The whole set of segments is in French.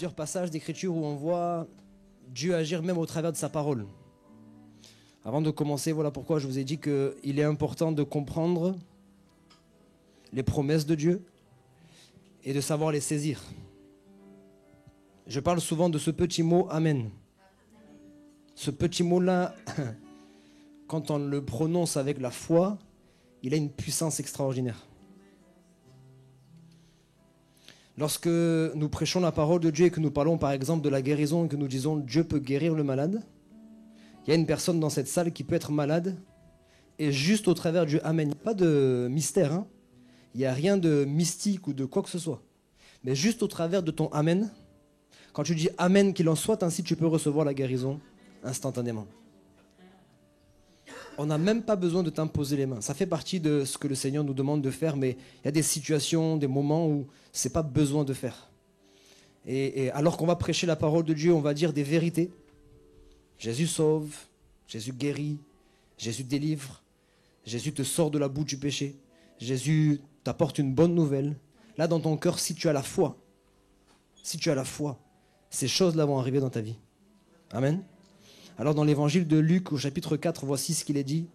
plusieurs passages d'écriture où on voit Dieu agir même au travers de sa parole. Avant de commencer, voilà pourquoi je vous ai dit qu'il est important de comprendre les promesses de Dieu et de savoir les saisir. Je parle souvent de ce petit mot « Amen ». Ce petit mot-là, quand on le prononce avec la foi, il a une puissance extraordinaire. Lorsque nous prêchons la parole de Dieu et que nous parlons par exemple de la guérison et que nous disons « Dieu peut guérir le malade », il y a une personne dans cette salle qui peut être malade et juste au travers du « Amen », il n'y a pas de mystère, hein. Il n'y a rien de mystique ou de quoi que ce soit. Mais juste au travers de ton « Amen », quand tu dis « Amen », qu'il en soit ainsi, tu peux recevoir la guérison instantanément. On n'a même pas besoin de t'imposer les mains. Ça fait partie de ce que le Seigneur nous demande de faire, mais il y a des situations, des moments où ce n'est pas besoin de faire. Et alors qu'on va prêcher la parole de Dieu, on va dire des vérités. Jésus sauve, Jésus guérit, Jésus délivre, Jésus te sort de la boue du péché, Jésus t'apporte une bonne nouvelle. Là, dans ton cœur, si tu as la foi, ces choses-là vont arriver dans ta vie. Amen. Alors dans l'évangile de Luc au chapitre 4, voici ce qu'il est dit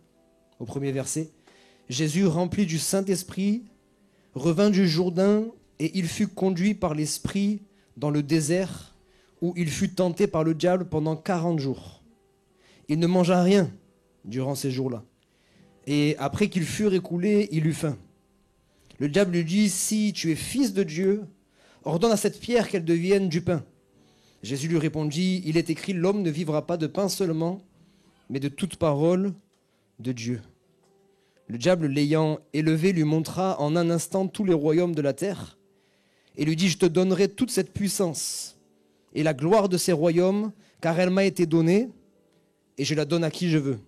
au premier verset. Jésus, rempli du Saint-Esprit, revint du Jourdain et il fut conduit par l'Esprit dans le désert où il fut tenté par le diable pendant 40 jours. Il ne mangea rien durant ces jours-là. Et après qu'ils furent écoulés, il eut faim. Le diable lui dit, si tu es fils de Dieu, ordonne à cette pierre qu'elle devienne du pain. Jésus lui répondit, il est écrit, l'homme ne vivra pas de pain seulement, mais de toute parole de Dieu. Le diable, l'ayant élevé, lui montra en un instant tous les royaumes de la terre, et lui dit, je te donnerai toute cette puissance et la gloire de ces royaumes, car elle m'a été donnée, et je la donne à qui je veux.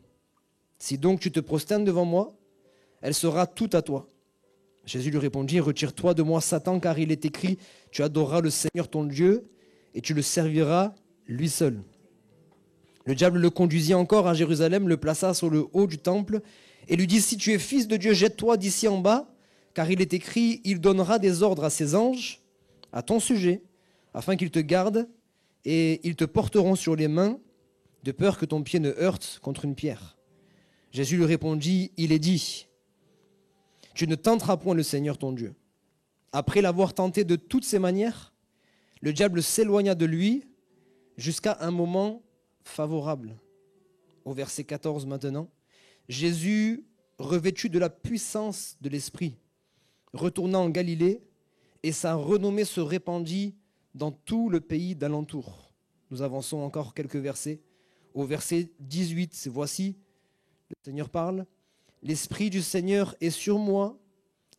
Si donc tu te prosternes devant moi, elle sera toute à toi. Jésus lui répondit, retire-toi de moi, Satan, car il est écrit, tu adoreras le Seigneur ton Dieu, et tu le serviras lui seul. Le diable le conduisit encore à Jérusalem, le plaça sur le haut du temple, et lui dit, si tu es fils de Dieu, jette-toi d'ici en bas, car il est écrit, il donnera des ordres à ses anges, à ton sujet, afin qu'ils te gardent, et ils te porteront sur les mains, de peur que ton pied ne heurte contre une pierre. Jésus lui répondit, il est dit, tu ne tenteras point le Seigneur ton Dieu. Après l'avoir tenté de toutes ses manières, le diable s'éloigna de lui jusqu'à un moment favorable. Au verset 14 maintenant, Jésus, revêtu de la puissance de l'Esprit, retourna en Galilée et sa renommée se répandit dans tout le pays d'alentour. Nous avançons encore quelques versets. Au verset 18, voici, le Seigneur parle. L'Esprit du Seigneur est sur moi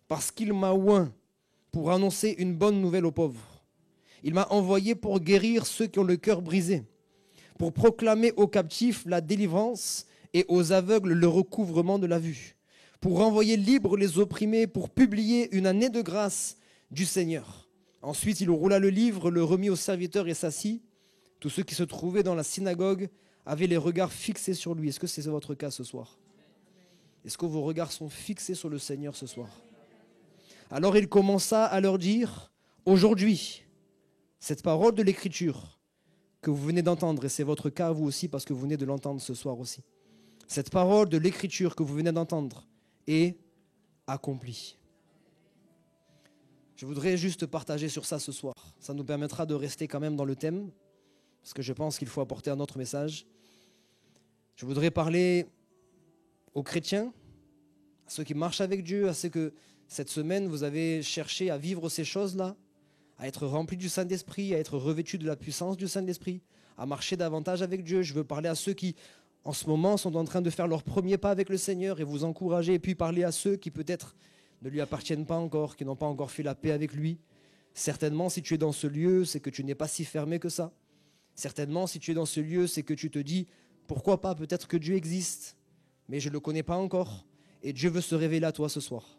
parce qu'il m'a oint pour annoncer une bonne nouvelle aux pauvres. Il m'a envoyé pour guérir ceux qui ont le cœur brisé, pour proclamer aux captifs la délivrance et aux aveugles le recouvrement de la vue, pour renvoyer libres les opprimés, pour publier une année de grâce du Seigneur. Ensuite, il roula le livre, le remit aux serviteurs et s'assit. Tous ceux qui se trouvaient dans la synagogue avaient les regards fixés sur lui. Est-ce que c'est votre cas ce soir? Est-ce que vos regards sont fixés sur le Seigneur ce soir? Alors il commença à leur dire, aujourd'hui, cette parole de l'Écriture que vous venez d'entendre, et c'est votre cas à vous aussi parce que vous venez de l'entendre ce soir aussi, cette parole de l'Écriture que vous venez d'entendre est accomplie. Je voudrais juste partager sur ça ce soir. Ça nous permettra de rester quand même dans le thème, parce que je pense qu'il faut apporter un autre message. Je voudrais parler aux chrétiens, à ceux qui marchent avec Dieu, à ceux que cette semaine vous avez cherché à vivre ces choses-là, à être remplis du Saint-Esprit, à être revêtus de la puissance du Saint-Esprit, à marcher davantage avec Dieu. Je veux parler à ceux qui, en ce moment, sont en train de faire leur premier pas avec le Seigneur et vous encourager, et puis parler à ceux qui peut-être ne lui appartiennent pas encore, qui n'ont pas encore fait la paix avec lui. Certainement, si tu es dans ce lieu, c'est que tu n'es pas si fermé que ça. Certainement, si tu es dans ce lieu, c'est que tu te dis, pourquoi pas, peut-être que Dieu existe, mais je ne le connais pas encore, et Dieu veut se révéler à toi ce soir.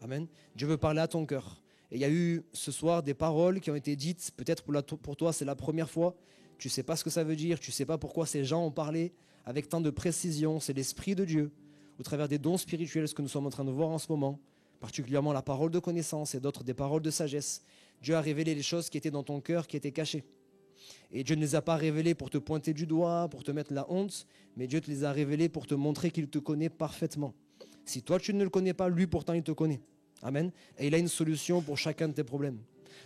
Amen. Dieu veut parler à ton cœur. Et il y a eu ce soir des paroles qui ont été dites, peut-être pour toi c'est la première fois, tu ne sais pas ce que ça veut dire, tu ne sais pas pourquoi ces gens ont parlé avec tant de précision, c'est l'Esprit de Dieu, au travers des dons spirituels, ce que nous sommes en train de voir en ce moment, particulièrement la parole de connaissance et d'autres des paroles de sagesse. Dieu a révélé les choses qui étaient dans ton cœur, qui étaient cachées. Et Dieu ne les a pas révélées pour te pointer du doigt, pour te mettre la honte, mais Dieu te les a révélées pour te montrer qu'il te connaît parfaitement. Si toi tu ne le connais pas, lui pourtant il te connaît. Amen. Et il a une solution pour chacun de tes problèmes.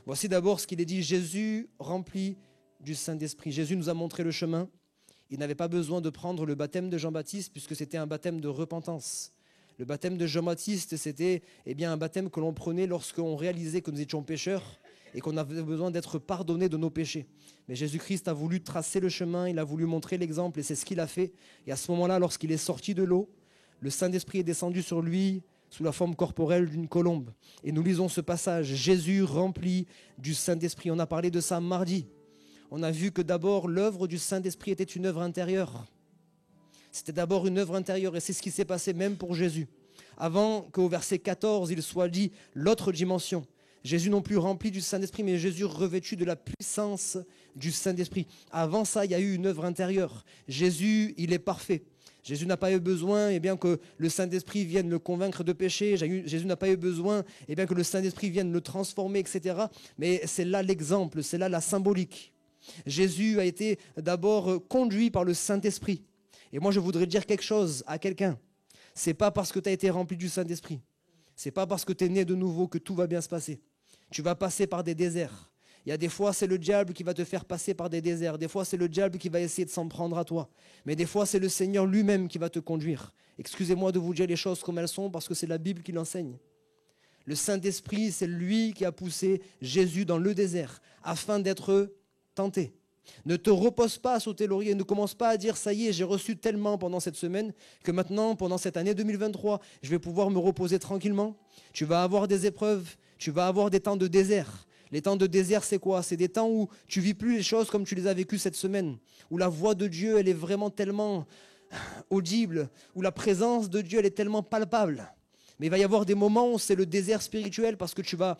Voici d'abord ce qu'il est dit, Jésus rempli du Saint-Esprit. Jésus nous a montré le chemin. Il n'avait pas besoin de prendre le baptême de Jean-Baptiste puisque c'était un baptême de repentance. Le baptême de Jean-Baptiste, c'était un baptême que l'on prenait lorsqu'on réalisait que nous étions pécheurs et qu'on avait besoin d'être pardonnés de nos péchés. Mais Jésus-Christ a voulu tracer le chemin, il a voulu montrer l'exemple et c'est ce qu'il a fait. Et à ce moment-là, lorsqu'il est sorti de l'eau, le Saint-Esprit est descendu sur lui sous la forme corporelle d'une colombe. Et nous lisons ce passage, Jésus rempli du Saint-Esprit. On a parlé de ça mardi. On a vu que d'abord, l'œuvre du Saint-Esprit était une œuvre intérieure. C'était d'abord une œuvre intérieure et c'est ce qui s'est passé même pour Jésus. Avant qu'au verset 14, il soit dit l'autre dimension. Jésus non plus rempli du Saint-Esprit, mais Jésus revêtu de la puissance du Saint-Esprit. Avant ça, il y a eu une œuvre intérieure. Jésus, il est parfait. Jésus n'a pas eu besoin que le Saint-Esprit vienne le convaincre de péché. Jésus n'a pas eu besoin que le Saint-Esprit vienne le transformer, etc. Mais c'est là l'exemple, c'est là la symbolique. Jésus a été d'abord conduit par le Saint-Esprit. Et moi, je voudrais dire quelque chose à quelqu'un. C'est pas parce que tu as été rempli du Saint-Esprit, c'est pas parce que tu es né de nouveau que tout va bien se passer. Tu vas passer par des déserts. Il y a des fois, c'est le diable qui va te faire passer par des déserts. Des fois, c'est le diable qui va essayer de s'en prendre à toi. Mais des fois, c'est le Seigneur lui-même qui va te conduire. Excusez-moi de vous dire les choses comme elles sont parce que c'est la Bible qui l'enseigne. Le Saint-Esprit, c'est lui qui a poussé Jésus dans le désert afin d'être tenté. Ne te repose pas sur tes lauriers, ne commence pas à dire ça y est, j'ai reçu tellement pendant cette semaine que maintenant, pendant cette année 2023, je vais pouvoir me reposer tranquillement. Tu vas avoir des épreuves, tu vas avoir des temps de désert. Les temps de désert, c'est quoi? C'est des temps où tu vis plus les choses comme tu les as vécues cette semaine, où la voix de Dieu, elle est vraiment tellement audible, où la présence de Dieu, elle est tellement palpable. Mais il va y avoir des moments où c'est le désert spirituel parce que tu vas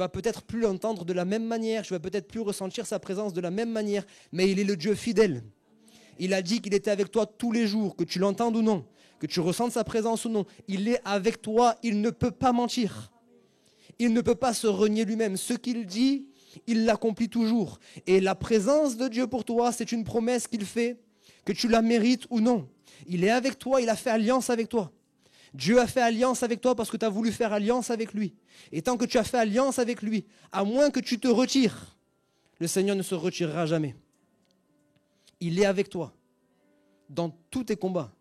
peut-être plus l'entendre de la même manière, tu vas peut-être plus ressentir sa présence de la même manière, mais il est le Dieu fidèle. Il a dit qu'il était avec toi tous les jours, que tu l'entendes ou non, que tu ressentes sa présence ou non. Il est avec toi, il ne peut pas mentir. Il ne peut pas se renier lui-même. Ce qu'il dit, il l'accomplit toujours. Et la présence de Dieu pour toi, c'est une promesse qu'il fait, que tu la mérites ou non. Il est avec toi, il a fait alliance avec toi. Dieu a fait alliance avec toi parce que tu as voulu faire alliance avec lui. Et tant que tu as fait alliance avec lui, à moins que tu te retires, le Seigneur ne se retirera jamais. Il est avec toi dans tous tes combats,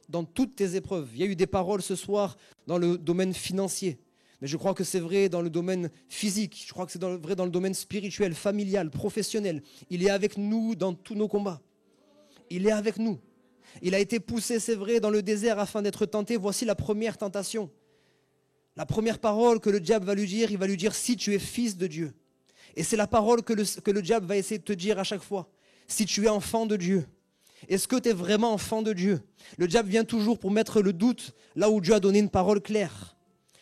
dans toutes tes épreuves. Il y a eu des paroles ce soir dans le domaine financier. Mais je crois que c'est vrai dans le domaine physique, je crois que c'est vrai dans le domaine spirituel, familial, professionnel. Il est avec nous dans tous nos combats. Il est avec nous. Il a été poussé, c'est vrai, dans le désert afin d'être tenté. Voici la première tentation. La première parole que le diable va lui dire, il va lui dire « si tu es fils de Dieu ». Et c'est la parole que le diable va essayer de te dire à chaque fois. Si tu es enfant de Dieu. Est-ce que tu es vraiment enfant de Dieu? Le diable vient toujours pour mettre le doute là où Dieu a donné une parole claire.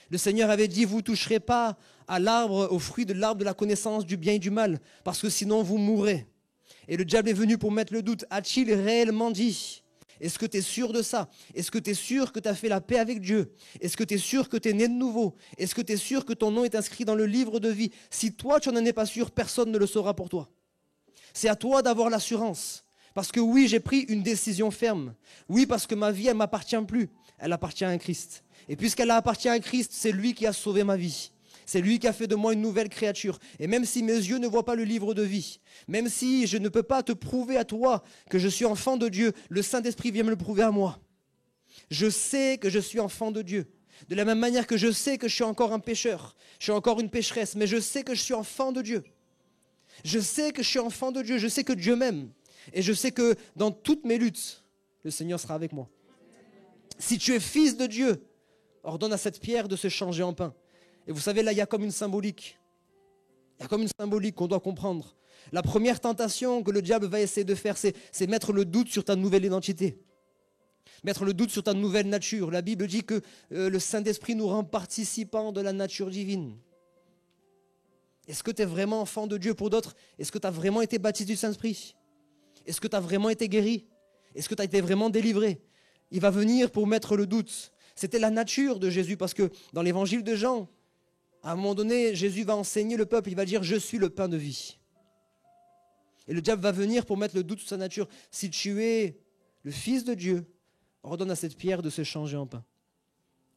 Le Seigneur avait dit, vous ne toucherez pas à l'arbre, au fruit de l'arbre de la connaissance du bien et du mal, parce que sinon vous mourrez. Et le diable est venu pour mettre le doute. A-t-il réellement dit? Est-ce que tu es sûr de ça? Est-ce que tu es sûr que tu as fait la paix avec Dieu? Est-ce que tu es sûr que tu es né de nouveau? Est-ce que tu es sûr que ton nom est inscrit dans le livre de vie? Si toi, tu n'en es pas sûr, personne ne le saura pour toi. C'est à toi d'avoir l'assurance. Parce que oui, j'ai pris une décision ferme. Oui, parce que ma vie, elle ne m'appartient plus. Elle appartient à un Christ. Et puisqu'elle appartient à Christ, c'est lui qui a sauvé ma vie. C'est lui qui a fait de moi une nouvelle créature. Et même si mes yeux ne voient pas le livre de vie, même si je ne peux pas te prouver à toi que je suis enfant de Dieu, le Saint-Esprit vient me le prouver à moi. Je sais que je suis enfant de Dieu. De la même manière que je sais que je suis encore un pécheur, je suis encore une pécheresse, mais je sais que je suis enfant de Dieu. Je sais que je suis enfant de Dieu, je sais que Dieu m'aime. Et je sais que dans toutes mes luttes, le Seigneur sera avec moi. Si tu es fils de Dieu, ordonne à cette pierre de se changer en pain. Et vous savez, là, il y a comme une symbolique. Il y a comme une symbolique qu'on doit comprendre. La première tentation que le diable va essayer de faire, c'est mettre le doute sur ta nouvelle identité. Mettre le doute sur ta nouvelle nature. La Bible dit que le Saint-Esprit nous rend participants de la nature divine. Est-ce que tu es vraiment enfant de Dieu? Pour d'autres, est-ce que tu as vraiment été baptisé du Saint-Esprit? Est-ce que tu as vraiment été guéri? Est-ce que tu as été vraiment délivré? Il va venir pour mettre le doute. C'était la nature de Jésus parce que dans l'évangile de Jean, À un moment donné, Jésus va enseigner le peuple, il va dire « Je suis le pain de vie ». Et le diable va venir pour mettre le doute sur sa nature. Si tu es le Fils de Dieu, ordonne à cette pierre de se changer en pain.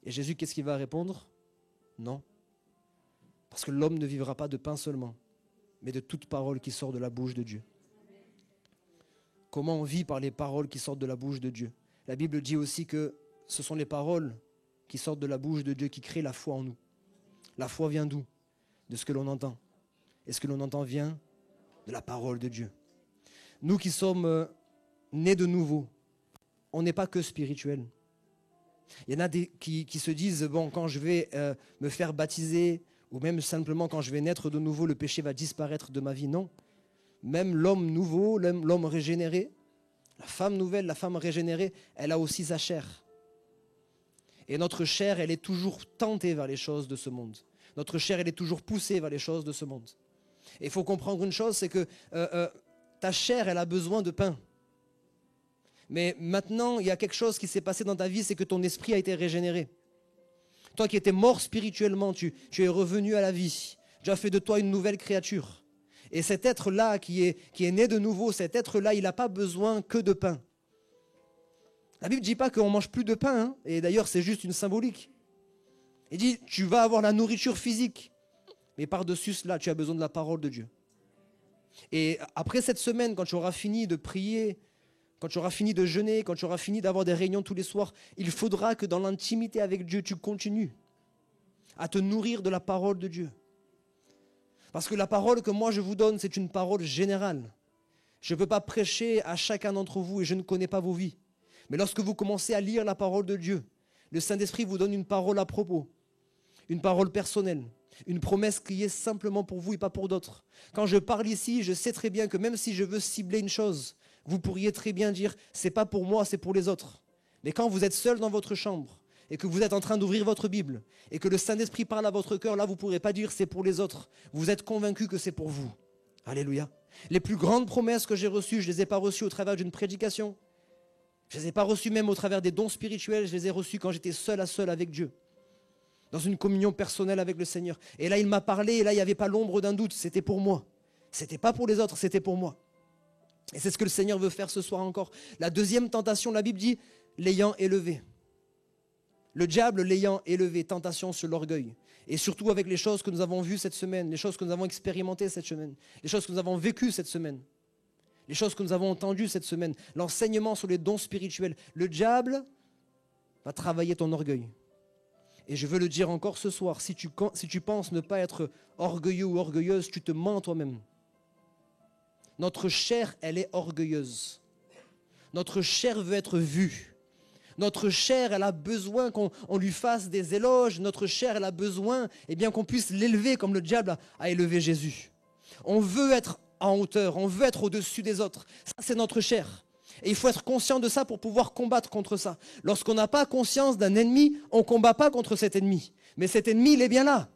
Et Jésus, qu'est-ce qu'il va répondre? Non. Parce que l'homme ne vivra pas de pain seulement, mais de toute parole qui sort de la bouche de Dieu. Comment on vit par les paroles qui sortent de la bouche de Dieu? La Bible dit aussi que ce sont les paroles qui sortent de la bouche de Dieu qui créent la foi en nous. La foi vient d'où? De ce que l'on entend. Et ce que l'on entend vient de la parole de Dieu. Nous qui sommes nés de nouveau, on n'est pas que spirituels. Il y en a qui se disent, bon, quand je vais me faire baptiser, ou même simplement quand je vais naître de nouveau, le péché va disparaître de ma vie. Non. Même l'homme nouveau, l'homme régénéré, la femme nouvelle, la femme régénérée, elle a aussi sa chair. Et notre chair, elle est toujours tentée vers les choses de ce monde. Notre chair, elle est toujours poussée vers les choses de ce monde. Et il faut comprendre une chose, c'est que ta chair, elle a besoin de pain. Mais maintenant, il y a quelque chose qui s'est passé dans ta vie, c'est que ton esprit a été régénéré. Toi qui étais mort spirituellement, tu es revenu à la vie. Dieu a fait de toi une nouvelle créature. Et cet être-là qui est né de nouveau, cet être-là, il n'a pas besoin que de pain. La Bible ne dit pas qu'on ne mange plus de pain, hein, et d'ailleurs c'est juste une symbolique. Il dit, tu vas avoir la nourriture physique, mais par-dessus cela, tu as besoin de la parole de Dieu. Et après cette semaine, quand tu auras fini de prier, quand tu auras fini de jeûner, quand tu auras fini d'avoir des réunions tous les soirs, il faudra que dans l'intimité avec Dieu, tu continues à te nourrir de la parole de Dieu. Parce que la parole que moi je vous donne, c'est une parole générale. Je ne peux pas prêcher à chacun d'entre vous et je ne connais pas vos vies. Mais lorsque vous commencez à lire la parole de Dieu, le Saint-Esprit vous donne une parole à propos, une parole personnelle, une promesse qui est simplement pour vous et pas pour d'autres. Quand je parle ici, je sais très bien que même si je veux cibler une chose, vous pourriez très bien dire, c'est pas pour moi, c'est pour les autres. Mais quand vous êtes seul dans votre chambre et que vous êtes en train d'ouvrir votre Bible et que le Saint-Esprit parle à votre cœur, là vous ne pourrez pas dire c'est pour les autres. Vous êtes convaincu que c'est pour vous. Alléluia. Les plus grandes promesses que j'ai reçues, je ne les ai pas reçues au travers d'une prédication. Je ne les ai pas reçues même au travers des dons spirituels, je les ai reçues quand j'étais seul à seul avec Dieu. Dans une communion personnelle avec le Seigneur. Et là, il m'a parlé, et là, il n'y avait pas l'ombre d'un doute, c'était pour moi. C'était pas pour les autres, c'était pour moi. Et c'est ce que le Seigneur veut faire ce soir encore. La deuxième tentation, la Bible dit, l'ayant élevé. Le diable l'ayant élevé, tentation sur l'orgueil. Et surtout avec les choses que nous avons vues cette semaine, les choses que nous avons expérimentées cette semaine, les choses que nous avons vécues cette semaine, les choses que nous avons entendues cette semaine, l'enseignement sur les dons spirituels. Le diable va travailler ton orgueil. Et je veux le dire encore ce soir, si tu penses ne pas être orgueilleux ou orgueilleuse, tu te mens toi-même. Notre chair, elle est orgueilleuse. Notre chair veut être vue. Notre chair, elle a besoin qu'on lui fasse des éloges. Notre chair, elle a besoin qu'on puisse l'élever comme le diable a élevé Jésus. On veut être en hauteur, on veut être au-dessus des autres. Ça, c'est notre chair. Et il faut être conscient de ça pour pouvoir combattre contre ça. Lorsqu'on n'a pas conscience d'un ennemi, on ne combat pas contre cet ennemi. Mais cet ennemi, il est bien là.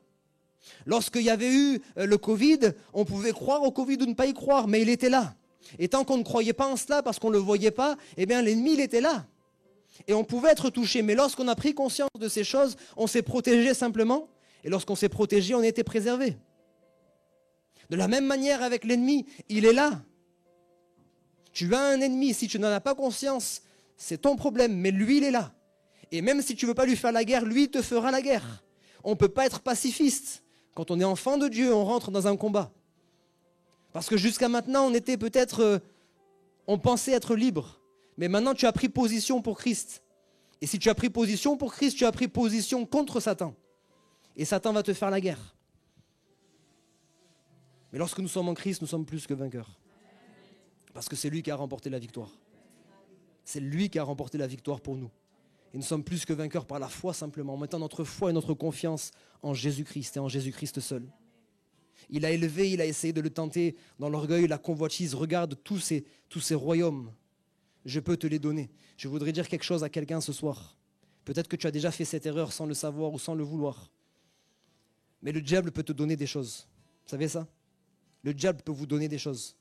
Lorsqu'il y avait eu le Covid, on pouvait croire au Covid ou ne pas y croire, mais il était là. Et tant qu'on ne croyait pas en cela, parce qu'on ne le voyait pas, l'ennemi, il était là. Et on pouvait être touché. Mais lorsqu'on a pris conscience de ces choses, on s'est protégé simplement. Et lorsqu'on s'est protégé, on a été préservé. De la même manière avec l'ennemi, il est là. Tu as un ennemi, si tu n'en as pas conscience, c'est ton problème, mais lui, il est là. Et même si tu ne veux pas lui faire la guerre, lui, il te fera la guerre. On ne peut pas être pacifiste. Quand on est enfant de Dieu, on rentre dans un combat. Parce que jusqu'à maintenant, on était peut-être, on pensait être libre. Mais maintenant, tu as pris position pour Christ. Et si tu as pris position pour Christ, tu as pris position contre Satan. Et Satan va te faire la guerre. Mais lorsque nous sommes en Christ, nous sommes plus que vainqueurs. Parce que c'est lui qui a remporté la victoire. C'est lui qui a remporté la victoire pour nous. Et nous sommes plus que vainqueurs par la foi simplement, en mettant notre foi et notre confiance en Jésus-Christ et en Jésus-Christ seul. Il a élevé, il a essayé de le tenter dans l'orgueil, la convoitise. Regarde tous ces royaumes. Je peux te les donner. Je voudrais dire quelque chose à quelqu'un ce soir. Peut-être que tu as déjà fait cette erreur sans le savoir ou sans le vouloir. Mais le diable peut te donner des choses. Vous savez ça? Le diable peut vous donner des choses.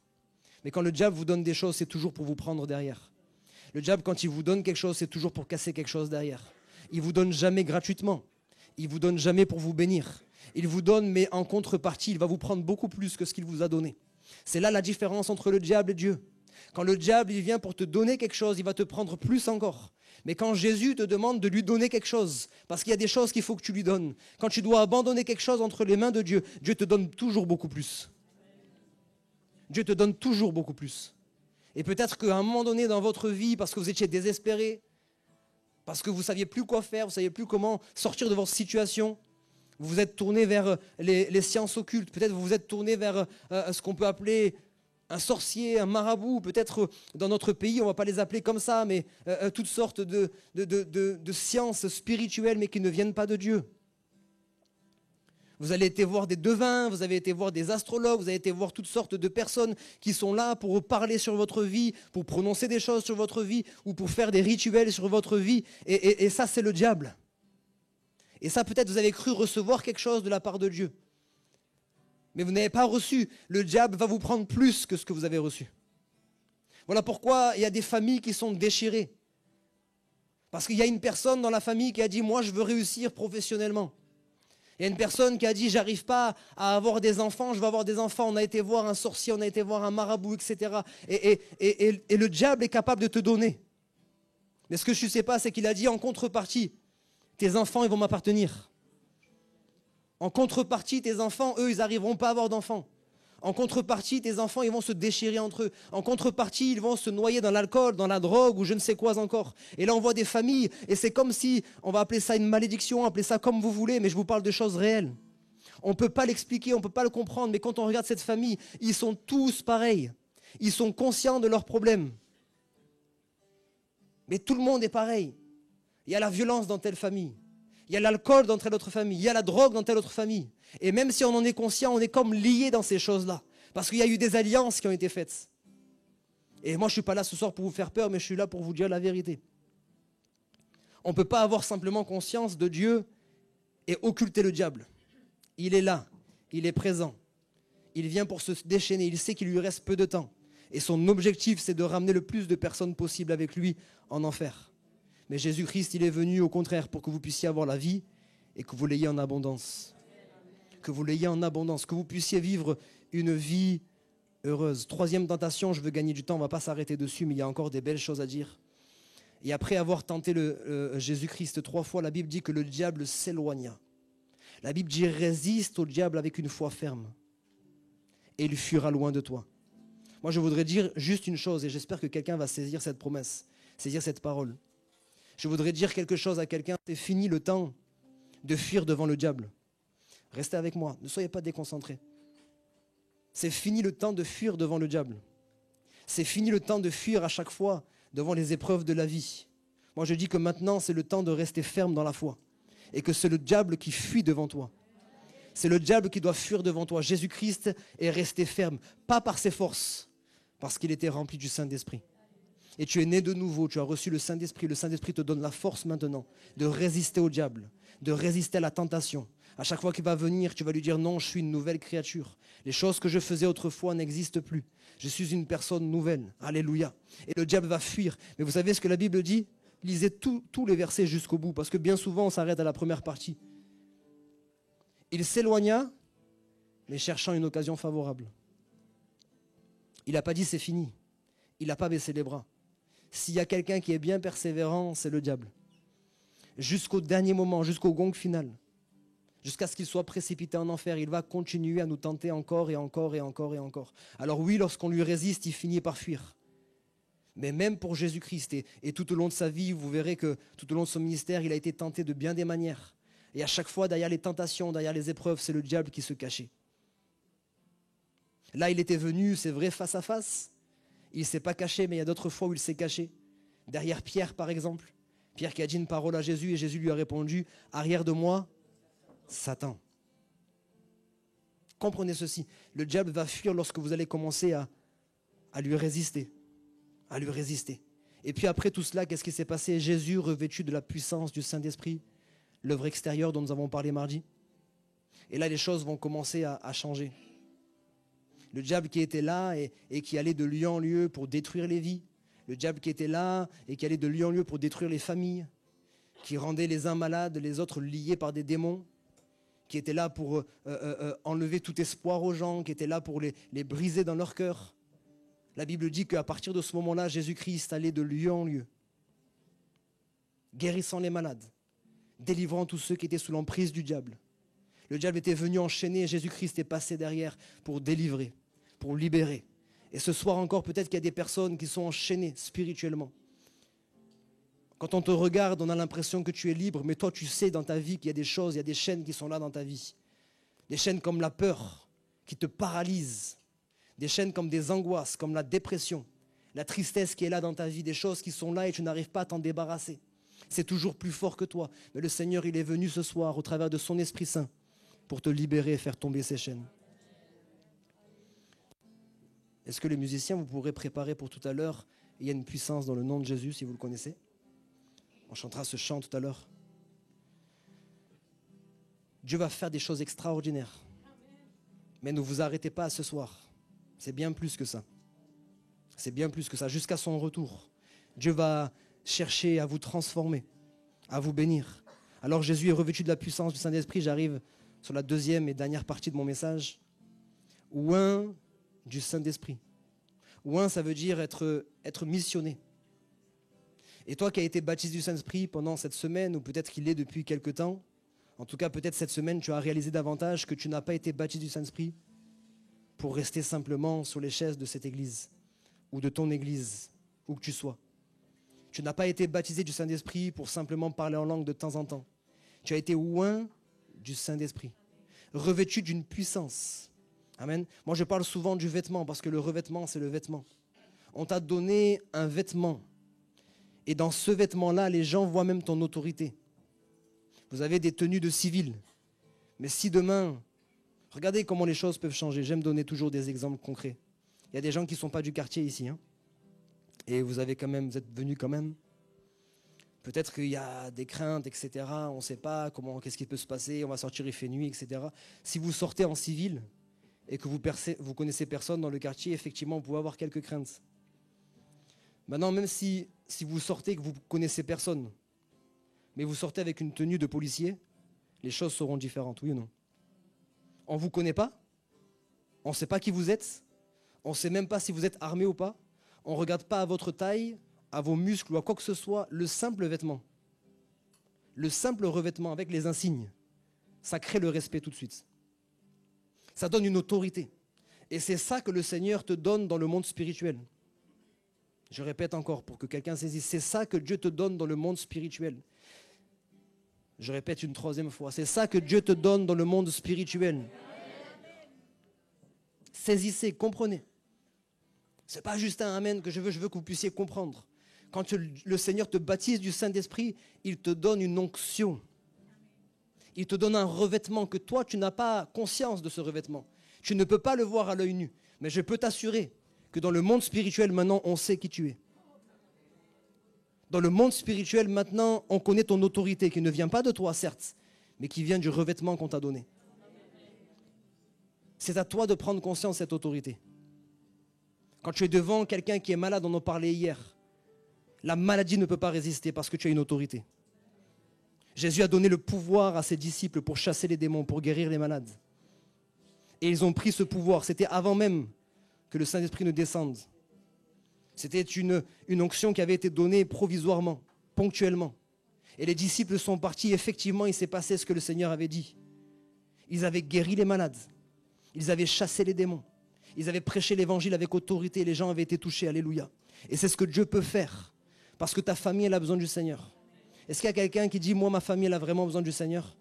Mais quand le diable vous donne des choses, c'est toujours pour vous prendre derrière. Le diable, quand il vous donne quelque chose, c'est toujours pour casser quelque chose derrière. Il ne vous donne jamais gratuitement. Il ne vous donne jamais pour vous bénir. Il vous donne, mais en contrepartie, il va vous prendre beaucoup plus que ce qu'il vous a donné. C'est là la différence entre le diable et Dieu. Quand le diable il vient pour te donner quelque chose, il va te prendre plus encore. Mais quand Jésus te demande de lui donner quelque chose, parce qu'il y a des choses qu'il faut que tu lui donnes, quand tu dois abandonner quelque chose entre les mains de Dieu, Dieu te donne toujours beaucoup plus. Dieu te donne toujours beaucoup plus. Et peut-être qu'à un moment donné dans votre vie, parce que vous étiez désespéré, parce que vous ne saviez plus quoi faire, vous ne saviez plus comment sortir de votre situation, vous vous êtes tourné vers les sciences occultes, peut-être vous vous êtes tourné vers ce qu'on peut appeler un sorcier, un marabout, peut-être dans notre pays, on ne va pas les appeler comme ça, mais toutes sortes de sciences spirituelles, mais qui ne viennent pas de Dieu. Vous allez été voir des devins, vous avez été voir des astrologues, vous avez été voir toutes sortes de personnes qui sont là pour parler sur votre vie, pour prononcer des choses sur votre vie, ou pour faire des rituels sur votre vie. Et ça, c'est le diable. Et ça, peut-être, vous avez cru recevoir quelque chose de la part de Dieu. Mais vous n'avez pas reçu. Le diable va vous prendre plus que ce que vous avez reçu. Voilà pourquoi il y a des familles qui sont déchirées. Parce qu'il y a une personne dans la famille qui a dit « Moi, je veux réussir professionnellement ». Il y a une personne qui a dit « J'arrive pas à avoir des enfants, je veux avoir des enfants ». On a été voir un sorcier, on a été voir un marabout, etc. Et le diable est capable de te donner. Mais ce que je ne sais pas, c'est qu'il a dit en contrepartie, tes enfants, ils vont m'appartenir. En contrepartie, tes enfants, eux, ils n'arriveront pas à avoir d'enfants. En contrepartie, tes enfants, ils vont se déchirer entre eux. En contrepartie, ils vont se noyer dans l'alcool, dans la drogue ou je ne sais quoi encore. Et là, on voit des familles, et c'est comme si, on va appeler ça une malédiction, appelez ça comme vous voulez, mais je vous parle de choses réelles. On ne peut pas l'expliquer, on ne peut pas le comprendre, mais quand on regarde cette famille, ils sont tous pareils. Ils sont conscients de leurs problèmes. Mais tout le monde est pareil. Il y a la violence dans telle famille. Il y a l'alcool dans telle autre famille. Il y a la drogue dans telle autre famille. Et même si on en est conscient, on est comme lié dans ces choses-là. Parce qu'il y a eu des alliances qui ont été faites. Et moi, je ne suis pas là ce soir pour vous faire peur, mais je suis là pour vous dire la vérité. On ne peut pas avoir simplement conscience de Dieu et occulter le diable. Il est là. Il est présent. Il vient pour se déchaîner. Il sait qu'il lui reste peu de temps. Et son objectif, c'est de ramener le plus de personnes possible avec lui en enfer. Mais Jésus-Christ, il est venu au contraire pour que vous puissiez avoir la vie et que vous l'ayez en abondance. Que vous l'ayez en abondance, que vous puissiez vivre une vie heureuse. Troisième tentation, je veux gagner du temps, on ne va pas s'arrêter dessus, mais il y a encore des belles choses à dire. Et après avoir tenté Jésus-Christ 3 fois, la Bible dit que le diable s'éloigna. La Bible dit « Résiste au diable avec une foi ferme, et il fuira loin de toi ». Moi, je voudrais dire juste une chose, et j'espère que quelqu'un va saisir cette promesse, saisir cette parole. Je voudrais dire quelque chose à quelqu'un. C'est fini le temps de fuir devant le diable. Restez avec moi, ne soyez pas déconcentrés. C'est fini le temps de fuir devant le diable. C'est fini le temps de fuir à chaque fois devant les épreuves de la vie. Moi je dis que maintenant c'est le temps de rester ferme dans la foi. Et que c'est le diable qui fuit devant toi. C'est le diable qui doit fuir devant toi. Jésus-Christ est resté ferme, pas par ses forces, parce qu'il était rempli du Saint-Esprit. Et tu es né de nouveau, tu as reçu le Saint-Esprit. Le Saint-Esprit te donne la force maintenant de résister au diable, de résister à la tentation. À chaque fois qu'il va venir, tu vas lui dire non, je suis une nouvelle créature. Les choses que je faisais autrefois n'existent plus. Je suis une personne nouvelle. Alléluia. Et le diable va fuir. Mais vous savez ce que la Bible dit? Lisez tous les versets jusqu'au bout, parce que bien souvent on s'arrête à la première partie. Il s'éloigna, mais cherchant une occasion favorable. Il n'a pas dit c'est fini. Il n'a pas baissé les bras. S'il y a quelqu'un qui est bien persévérant, c'est le diable. Jusqu'au dernier moment, jusqu'au gong final, jusqu'à ce qu'il soit précipité en enfer, il va continuer à nous tenter encore et encore et encore et encore. Alors oui, lorsqu'on lui résiste, il finit par fuir. Mais même pour Jésus-Christ, et tout au long de sa vie, vous verrez que tout au long de son ministère, il a été tenté de bien des manières. Et à chaque fois, derrière les tentations, derrière les épreuves, c'est le diable qui se cachait. Là, il était venu, c'est vrai, face à face. Il ne s'est pas caché, mais il y a d'autres fois où il s'est caché. Derrière Pierre, par exemple. Pierre qui a dit une parole à Jésus et Jésus lui a répondu « Arrière de moi, Satan ». Comprenez ceci, le diable va fuir lorsque vous allez commencer à lui résister. À lui résister. Et puis après tout cela, qu'est-ce qui s'est passé? Jésus, revêtu de la puissance du Saint-Esprit, l'œuvre extérieure dont nous avons parlé mardi. Et là, les choses vont commencer à changer. Le diable qui était là et qui allait de lieu en lieu pour détruire les vies. Le diable qui était là et qui allait de lieu en lieu pour détruire les familles. Qui rendait les uns malades, les autres liés par des démons. qui était là pour enlever tout espoir aux gens, qui était là pour les briser dans leur cœur. La Bible dit qu'à partir de ce moment-là, Jésus-Christ allait de lieu en lieu, guérissant les malades, délivrant tous ceux qui étaient sous l'emprise du diable. Le diable était venu enchaîner et Jésus-Christ est passé derrière pour délivrer, pour libérer. Et ce soir encore, peut-être qu'il y a des personnes qui sont enchaînées spirituellement. Quand on te regarde, on a l'impression que tu es libre, mais toi, tu sais dans ta vie qu'il y a des choses, il y a des chaînes qui sont là dans ta vie. Des chaînes comme la peur, qui te paralyse. Des chaînes comme des angoisses, comme la dépression, la tristesse qui est là dans ta vie, des choses qui sont là et tu n'arrives pas à t'en débarrasser. C'est toujours plus fort que toi. Mais le Seigneur, il est venu ce soir au travers de son Esprit Saint pour te libérer et faire tomber ces chaînes. Est-ce que les musiciens, vous pourrez préparer pour tout à l'heure? Il y a une puissance dans le nom de Jésus, si vous le connaissez. On chantera ce chant tout à l'heure. Dieu va faire des choses extraordinaires. Mais ne vous arrêtez pas à ce soir. C'est bien plus que ça. C'est bien plus que ça. Jusqu'à son retour, Dieu va chercher à vous transformer, à vous bénir. Alors Jésus est revêtu de la puissance du Saint-Esprit. J'arrive sur la deuxième et dernière partie de mon message. Oint du Saint-Esprit. Oint, ça veut dire être missionné. Et toi qui as été baptisé du Saint-Esprit pendant cette semaine, ou peut-être qu'il l'est depuis quelque temps, en tout cas peut-être cette semaine, tu as réalisé davantage que tu n'as pas été baptisé du Saint-Esprit pour rester simplement sur les chaises de cette église, ou de ton église, où que tu sois. Tu n'as pas été baptisé du Saint-Esprit pour simplement parler en langue de temps en temps. Tu as été oint du Saint-Esprit, revêtu d'une puissance. Amen. Moi je parle souvent du vêtement, parce que le revêtement, c'est le vêtement. On t'a donné un vêtement. Et dans ce vêtement-là, les gens voient même ton autorité. Vous avez des tenues de civil. Mais si demain, regardez comment les choses peuvent changer. J'aime donner toujours des exemples concrets. Il y a des gens qui ne sont pas du quartier ici. Hein, et vous êtes venus quand même. Peut-être qu'il y a des craintes, etc. On ne sait pas qu'est-ce qui peut se passer. On va sortir, il fait nuit, etc. Si vous sortez en civil et que vous connaissez personne dans le quartier, effectivement, vous pouvez avoir quelques craintes. Maintenant, même si vous sortez et que vous ne connaissez personne, mais vous sortez avec une tenue de policier, les choses seront différentes, oui ou non? On ne vous connaît pas, on ne sait pas qui vous êtes, on ne sait même pas si vous êtes armé ou pas, on ne regarde pas à votre taille, à vos muscles ou à quoi que ce soit, le simple vêtement, le simple revêtement avec les insignes, ça crée le respect tout de suite. Ça donne une autorité. Et c'est ça que le Seigneur te donne dans le monde spirituel. Je répète encore pour que quelqu'un saisisse, c'est ça que Dieu te donne dans le monde spirituel. Je répète une troisième fois, c'est ça que Dieu te donne dans le monde spirituel. Saisissez, comprenez. Ce n'est pas juste un amen que je veux que vous puissiez comprendre. Quand le Seigneur te baptise du Saint-Esprit, il te donne une onction. Il te donne un revêtement que toi, tu n'as pas conscience de ce revêtement. Tu ne peux pas le voir à l'œil nu. Mais je peux t'assurer que dans le monde spirituel, maintenant, on sait qui tu es. Dans le monde spirituel, maintenant, on connaît ton autorité qui ne vient pas de toi, certes, mais qui vient du revêtement qu'on t'a donné. C'est à toi de prendre conscience de cette autorité. Quand tu es devant quelqu'un qui est malade, on en parlait hier, la maladie ne peut pas résister parce que tu as une autorité. Jésus a donné le pouvoir à ses disciples pour chasser les démons, pour guérir les malades. Et ils ont pris ce pouvoir. C'était avant même que le Saint-Esprit ne descende. C'était une onction qui avait été donnée provisoirement, ponctuellement. Et les disciples sont partis. Effectivement, il s'est passé ce que le Seigneur avait dit. Ils avaient guéri les malades. Ils avaient chassé les démons. Ils avaient prêché l'évangile avec autorité. Les gens avaient été touchés. Alléluia. Et c'est ce que Dieu peut faire. Parce que ta famille, elle a besoin du Seigneur. Est-ce qu'il y a quelqu'un qui dit, moi, ma famille, elle a vraiment besoin du Seigneur?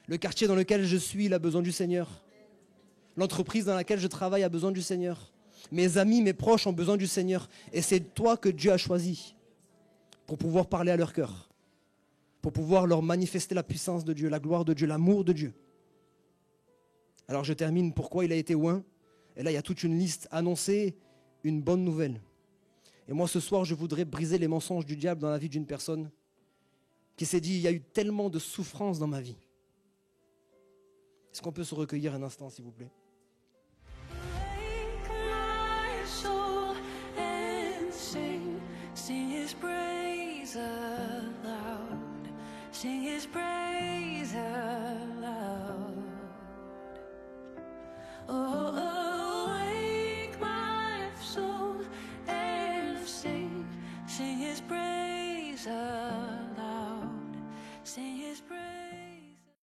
Le quartier dans lequel je suis, il a besoin du Seigneur. L'entreprise dans laquelle je travaille a besoin du Seigneur. Mes amis, mes proches ont besoin du Seigneur. Et c'est toi que Dieu a choisi pour pouvoir parler à leur cœur. Pour pouvoir leur manifester la puissance de Dieu, la gloire de Dieu, l'amour de Dieu. Alors je termine. Pourquoi il a été oint? Et là, il y a toute une liste. Annoncer une bonne nouvelle. Et moi, ce soir, je voudrais briser les mensonges du diable dans la vie d'une personne qui s'est dit, il y a eu tellement de souffrance dans ma vie. Est-ce qu'on peut se recueillir un instant, s'il vous plaît? Sing his praise aloud.